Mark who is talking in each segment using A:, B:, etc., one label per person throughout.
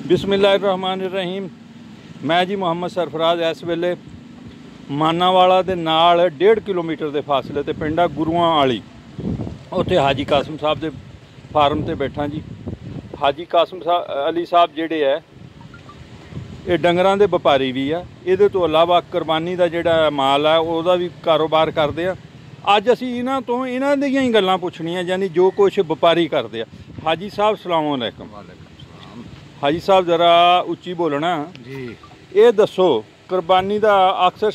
A: बिस्मिल्लाहिर्रहमानिर्रहीम। मैं जी मुहम्मद सरफराज इस वेले मानावाला दे नाल 1.5 किलोमीटर के फासले ते पिंड आ गुरुआं वाली, उत्थे हाजी कासम साहब के फार्म ते बैठा जी। हाजी कासम अली साहब जिहड़े है ये डंगरां दे व्यापारी भी आ, इहदे तो इलावा कुरबानी का जिहड़ा माल है उहदा भी कारोबार करदे आ। अज असीं इन्हां तो इन्हां दियां ही गल्लां पुछणियां, यानी जो कुछ व्यापारी करदे आ। हाजी साहब सलाम अलैकुम। हाजी साहब जरा उच्ची बोलना जी। ये दसो, कुरबानी का अक्सर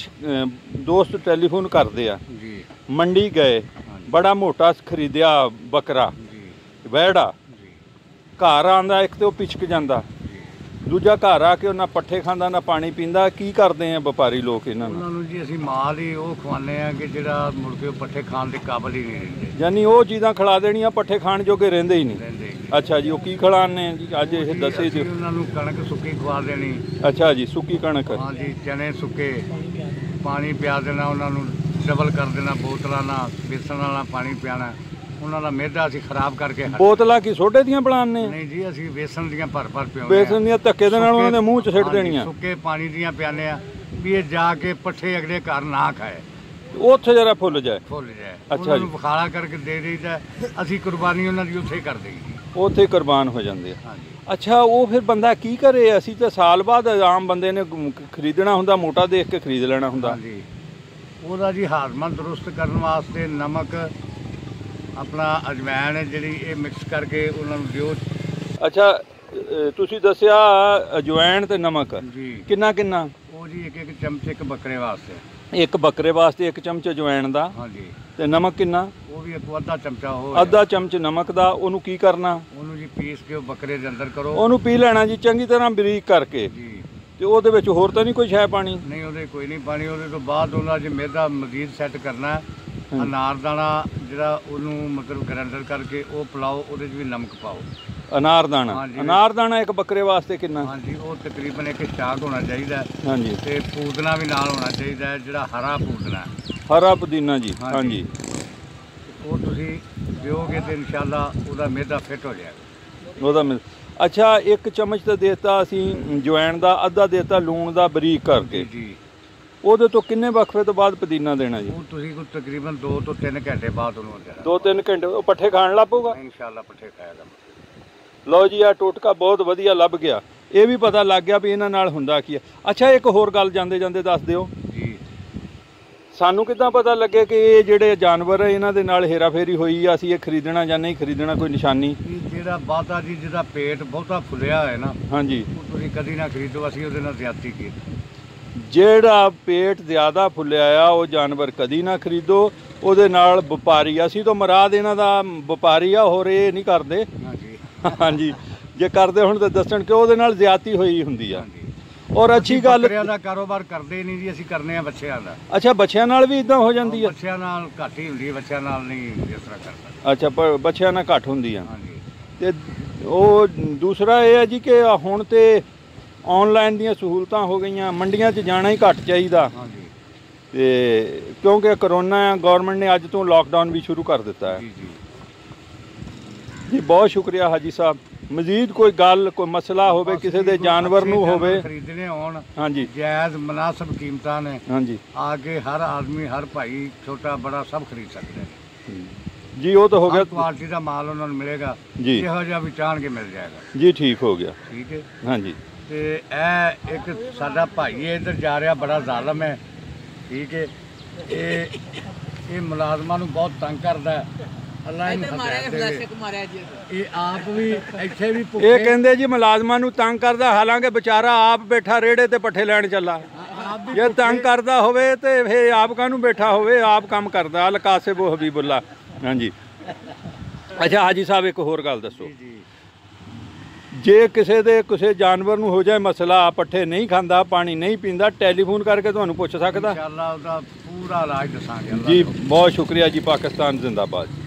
A: दोस्त टेलीफोन करते आ, मंडी गए बड़ा मोटा खरीदिया बकरा वैड़ा, घर आंदा एक तो पिछक जाता, दूजा घर आके ना पट्ठे खांदा ना पानी पींदा। की करते हैं व्यापारी लोग इन्होंने
B: जी? असीं माल ही वो खवाने कि जिहड़ा मुड़ के पट्ठे खाण दे काबिल ही नहीं रहिंदे,
A: यानी वो चीज़ां खिला देनियां पट्ठे खाण जोगे रहिंदे ही नहीं। अच्छा जी, वो की खिलाने जी? अज ये दसे जी।
B: उन्होंने कणक सुक्की खवा देनी।
A: अच्छा जी, सुक्की कणक।
B: हाँ जी, चने सुक्के, पानी पिया देना उन्होंने, डबल कर देना बोतलों नाल, बेसन वाला पानी पियाना। उन्होंने मेदा असीं खराब करके
A: बोतलां की सोडे दियां बनाने?
B: नहीं जी, असीं बेसन दियां भर पियाने।
A: बेसन दियां धक्के दे नाल उन्हां दे मूँह च सिट देनियां।
B: सुक्के पानी दियां पियाने आ भी ये जाके पट्ठे अगले घर ना खाए,
A: उत्थे जरा फुल जाए।
B: अच्छा जी, बखाड़ा करके दे दईदा। असीं कुर्बानी उन्हां दी उत्थे कर दईदी,
A: उत्थे कुर्बान हो जाते हैं। अच्छा, वो फिर बंदा की करे? असी तो साल बाद आम बंदे ने खरीदना हुंदा, मोटा देख के खरीद लेना हुंदा।
B: जी, ਉਹਦਾ जी हाजमा दुरुस्त करने वास्ते नमक अपना अजवैन है जी, ये मिक्स करके उन्होंने दिओ।
A: अच्छा, तुसी दसिया अजवैन ते नमक
B: जी
A: किन्ना किन्ना?
B: वो जी एक चमच एक बकरे वास्ते,
A: एक बकरे वास्ते 1 चमच अजवैन दा।
B: हाँ जी।
A: ते नमक किन्ना?
B: वो भी एक अद्धा चमचा हो,
A: अद्धा चमच नमक दा। ओनू की करना?
B: ओनू जी पीस के बकरे दे अंदर करो।
A: ओनू पी लेना जी चंगी तरह बरीक करके जी। ते ओहदे विच होर तां नहीं कोई शै पानी?
B: नहीं, ओहदे कोई नहीं पानी। ओहदे तो बाद उन्हां च मैदा मजीद सैट करना है। अनारदाना जिहड़ा ओनू मतलब ग्राइंडर करके वो पिलाओ, ओहदे च भी नमक पाओ।
A: अनारदाना? अनारदाना एक बकरे वास्ते किन्ना?
B: हाँ जी, वो तकरीबन एक चाक होना चाहिए।
A: हाँ जी। ते
B: पुदीना भी नाल होना चाहिए, जिहड़ा हरा पुदीना,
A: हरा पुदीना जी। हाँ जी,
B: वो तुसीं दिओगे तो इंशाअल्लाह ਉਹਦਾ मैदा फिट हो जाएगा।
A: ਉਹਦਾ अच्छा, 1 चमच तो देता असी जवैन का, अद्धा देता लूण का बरीक करके
B: जी। ਉਹਦੇ
A: तो किन्ने वक्फे तो बाद पुदीना देना जी?
B: ਉਹ ਤੁਸੀਂ ਕੋਈ तकरीबन 2 ਤੋਂ 3 घंटे बाद ਉਹਨੂੰ ਦੇਣਾ।
A: 2-3 घंटे वो पट्ठे खाण ਲੱਗ ਪਊਗਾ
B: इंशाअल्लाह, पट्ठे खाएगा।
A: लो जी, आ टोटका बहुत वधिया ਲੱਭ ਗਿਆ। ਇਹ ਵੀ पता लग गया भी ਇਹਨਾਂ ਨਾਲ ਹੁੰਦਾ ਕੀ ਹੈ। अच्छा, एक होर गल ਜਾਂਦੇ ਜਾਂਦੇ ਦੱਸ ਦਿਓ
B: जी,
A: ਸਾਨੂੰ ਕਿੱਦਾਂ ਪਤਾ ਲੱਗੇ ਕਿ ਇਹ ਜਿਹੜੇ ਜਾਨਵਰ ਇਹਨਾਂ ਦੇ ਨਾਲ ਹੇਰਾਫੇਰੀ ਹੋਈ ਆ, ਅਸੀਂ ਇਹ ਖਰੀਦਣਾ ਜਾਂ ਨਹੀਂ ਖਰੀਦਣਾ? ਕੋਈ ਨਿਸ਼ਾਨੀ?
B: ਜਿਹੜਾ ਬਾਤਾ ਜੀ ਜਿਹਦਾ ਪੇਟ ਬਹੁਤਾ ਫੁੱਲਿਆ ਹੋਇਆ ਨਾ,
A: ਹਾਂਜੀ,
B: ਉਹ ਤੁਸੀਂ ਕਦੀ ਨਾ ਖਰੀਦੋ, ਅਸੀਂ ਉਹਦੇ ਨਾਲ ਜ਼ਿਆਦਤੀ ਕੀਤੀ।
A: ਜਿਹੜਾ ਪੇਟ ਜ਼ਿਆਦਾ ਫੁੱਲਿਆ ਆ ਉਹ ਜਾਨਵਰ ਕਦੀ ਨਾ ਖਰੀਦੋ, ਉਹਦੇ ਨਾਲ ਵਪਾਰੀ, ਅਸੀਂ ਤਾਂ ਮੁਰਾਦ ਇਹਨਾਂ ਦਾ ਵਪਾਰੀ ਆ, ਹੋਰ ਇਹ ਨਹੀਂ ਕਰਦੇ। ਹਾਂਜੀ ਹਾਂਜੀ, ਜੇ ਕਰਦੇ ਹੁਣ ਤਾਂ ਦੱਸਣ ਕਿ ਉਹਦੇ ਨਾਲ ਜ਼ਿਆਦਤੀ ਹੋਈ ਹੁੰਦੀ ਆ। और अच्छी गल,
B: ਬੱਕਰਿਆਂ ਦਾ ਕਾਰੋਬਾਰ ਕਰਦੇ ਨਹੀਂ ਜੀ, ਅਸੀਂ ਕਰਨੇ ਆ ਬੱਚਿਆਂ ਦਾ।
A: अच्छा, बच्चों नाल भी इदां हो जाती है?
B: ਬੱਚਿਆਂ ਨਾਲ ਘੱਟ ਹੀ ਹੁੰਦੀ ਹੈ, ਬੱਚਿਆਂ ਨਾਲ ਨਹੀਂ ਇਸ ਤਰ੍ਹਾਂ ਕਰ ਸਕਦੇ।
A: अच्छा, पर बच्चों नाल घट होंदी है।
B: ਹਾਂਜੀ।
A: ते ਉਹ दूसरा ये है जी कि हुण ते ऑनलाइन ਦੀਆਂ सहूलतां हो गई, मंडियां 'ਚ जाना ही घट चाहिदा।
B: ਹਾਂਜੀ।
A: ते क्योंकि करोना गौरमेंट ने अज तो लॉकडाउन भी शुरू कर दिता है।
B: जी
A: जी, बहुत शुक्रिया हाजी साहब। मजीद कोई गल, कोई मसला होवे, किसी दे जानवर नूं होवे,
B: खरीदने होण,
A: हाँ जी,
B: जायज़ मुनासिब कीमतां ने,
A: हाँ जी,
B: आके हर आदमी, हर भाई, छोटा बड़ा सब खरीद सकते हैं
A: जी। वो तो हो गया,
B: क्वालिटी का माल उन्होंने मिलेगा
A: जी,
B: जिहो जिहा भी चाहण के मिल जाएगा
A: जी। ठीक हो गया,
B: ठीक है।
A: हाँ जी।
B: ते ए एक साडा भाई है इधर जा रहा, बड़ा जालम है, ठीक है। ये मुलाजमां नूं बहुत तंग करदा है।
A: कहते जी मुलाजमान नूं तंग करदा, हालांकि बेचारा आप बैठा रेड़े ते पट्ठे लैण चला। जे तंग करदा होवे ते फिर आप काहनूं बैठा होवे, आप काम करदा। अल कासिब हबीबुल्ला। हाँ जी। अच्छा हाजी साहब, एक होर गल दसो, जे किसी जानवर नूं हो जाए मसला, पट्ठे नहीं खांदा, पानी नहीं पींदा, टैलीफोन करके तुहानूं पुछ सकदा?
B: इंशाअल्लाह पूरा इलाज दसांगे
A: जी। बहुत शुक्रिया जी। पाकिस्तान जिंदाबाद।